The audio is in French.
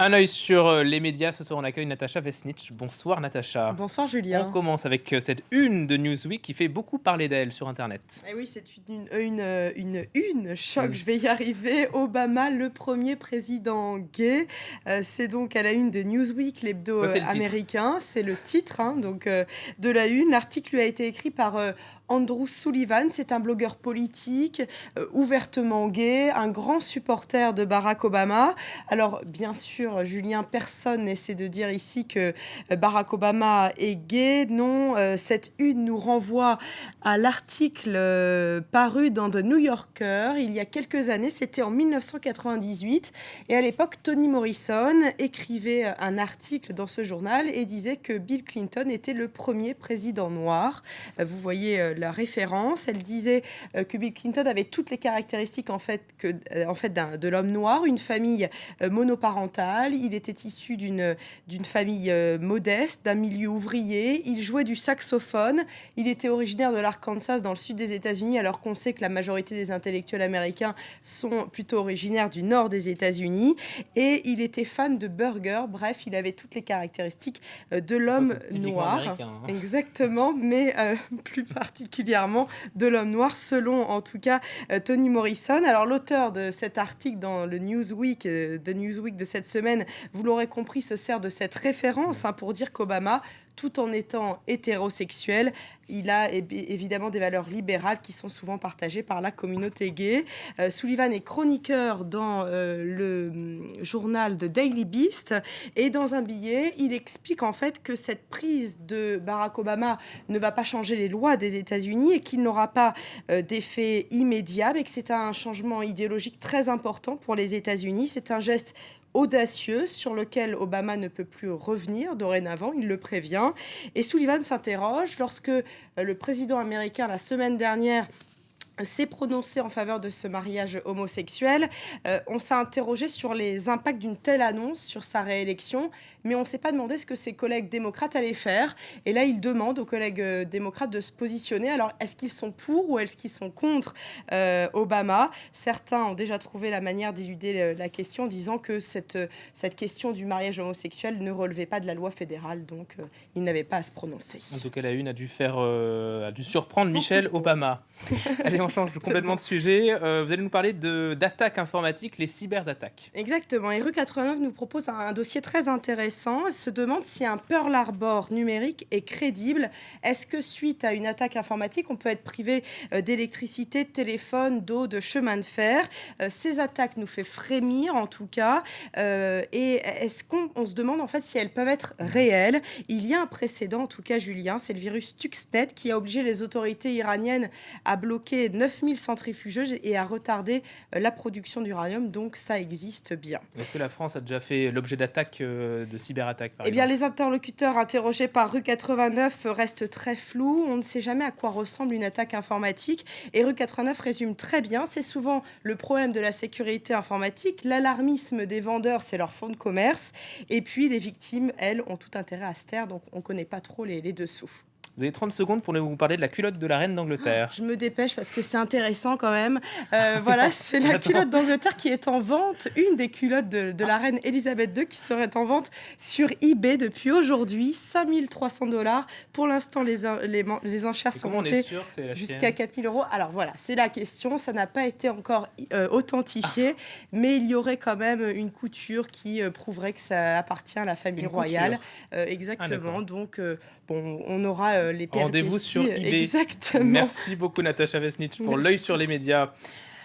Un œil sur les médias. Ce soir, on accueille Natacha Vesnitch. Bonsoir Natacha. Bonsoir On Julien. commence avec cette une de Newsweek qui fait beaucoup parler d'elle sur Internet. Eh oui, c'est une choc, Oui. je vais y arriver. Obama, le premier président gay. C'est donc à la une de Newsweek, l'hebdo C'est le titre. américain. C'est le titre de la une. L'article lui a été écrit par Andrew Sullivan. C'est un blogueur politique, ouvertement gay, un grand supporter de Barack Obama. Alors, bien sûr, Julien, personne n'essaie de dire ici que Barack Obama est gay. Non, cette une nous renvoie à l'article paru dans The New Yorker il y a quelques années, c'était en 1998. Et à l'époque, Toni Morrison écrivait un article dans ce journal et disait que Bill Clinton était le premier président noir. Vous voyez la référence. Elle disait que Bill Clinton avait toutes les caractéristiques de l'homme noir, une famille monoparentale. Il était issu d'une famille modeste, d'un milieu ouvrier. Il jouait du saxophone. Il était originaire de l'Arkansas, dans le sud des États-Unis, alors qu'on sait que la majorité des intellectuels américains sont plutôt originaires du nord des États-Unis. Et il était fan de burgers. Bref, il avait toutes les caractéristiques de l'homme noir. Américain, hein. Exactement, mais plus particulièrement de l'homme noir, selon en tout cas Toni Morrison. Alors l'auteur de cet article dans le Newsweek, The Newsweek de cette semaine, vous l'aurez compris, se sert de cette référence pour dire qu'Obama, tout en étant hétérosexuel, il a évidemment des valeurs libérales qui sont souvent partagées par la communauté gay. Sullivan est chroniqueur dans le journal The Daily Beast, et dans un billet, il explique en fait que cette prise de Barack Obama ne va pas changer les lois des États-Unis et qu'il n'aura pas d'effet immédiat, mais que c'est un changement idéologique très important pour les États-Unis. C'est un geste audacieux sur lequel Obama ne peut plus revenir dorénavant, il le prévient. Et Sullivan s'interroge lorsque le président américain, la semaine dernière, s'est prononcé en faveur de ce mariage homosexuel. On s'est interrogé sur les impacts d'une telle annonce sur sa réélection, mais on ne s'est pas demandé ce que ses collègues démocrates allaient faire. Et là, il demande aux collègues démocrates de se positionner. Alors, est-ce qu'ils sont pour ou est-ce qu'ils sont contre Obama ? Certains ont déjà trouvé la manière d'éluder la question, disant que cette question du mariage homosexuel ne relevait pas de la loi fédérale, donc ils n'avaient pas à se prononcer. En tout cas, la une a dû surprendre Michelle Obama. Allez, on change complètement de sujet. Vous allez nous parler d'attaques informatiques, les cyberattaques. Exactement. Et Rue 89 nous propose un dossier très intéressant. Elle se demande si un Pearl Harbor numérique est crédible. Est-ce que suite à une attaque informatique, on peut être privé d'électricité, de téléphone, d'eau, de chemin de fer ? Ces attaques nous fait frémir en tout cas. Et est-ce qu'on se demande en fait si elles peuvent être réelles ? Il y a un précédent en tout cas, Julien, c'est le virus Stuxnet qui a obligé les autorités iraniennes à bloquer 9000 centrifugeuses et à retarder la production d'uranium, donc ça existe bien. Est-ce que la France a déjà fait l'objet d'attaques, de cyberattaques par Eh bien, exemple ? les interlocuteurs interrogés par Rue 89 restent très flous. On ne sait jamais à quoi ressemble une attaque informatique. Et Rue 89 résume très bien. C'est souvent le problème de la sécurité informatique. L'alarmisme des vendeurs, c'est leur fonds de commerce. Et puis, les victimes, elles, ont tout intérêt à se taire. Donc, on ne connaît pas trop les dessous. Vous avez 30 secondes pour nous parler de la culotte de la reine d'Angleterre. Je me dépêche parce que c'est intéressant quand même. Voilà, c'est la Attends. culotte d'Angleterre qui est en vente. Une des culottes de la reine Elisabeth II qui serait en vente sur eBay depuis aujourd'hui. 5300 $. Pour l'instant, les enchères Et sont comment on est montées sûr que c'est la jusqu'à chienne 4000 €. Alors voilà, c'est la question. Ça n'a pas été encore authentifié, mais il y aurait quand même une couture qui prouverait que ça appartient à la famille Une royale. couture. Exactement. d'accord. Donc, on aura les péripéties. Rendez-vous sur eBay. Exactement. Merci beaucoup Natacha Vesnitch pour l'œil sur les médias.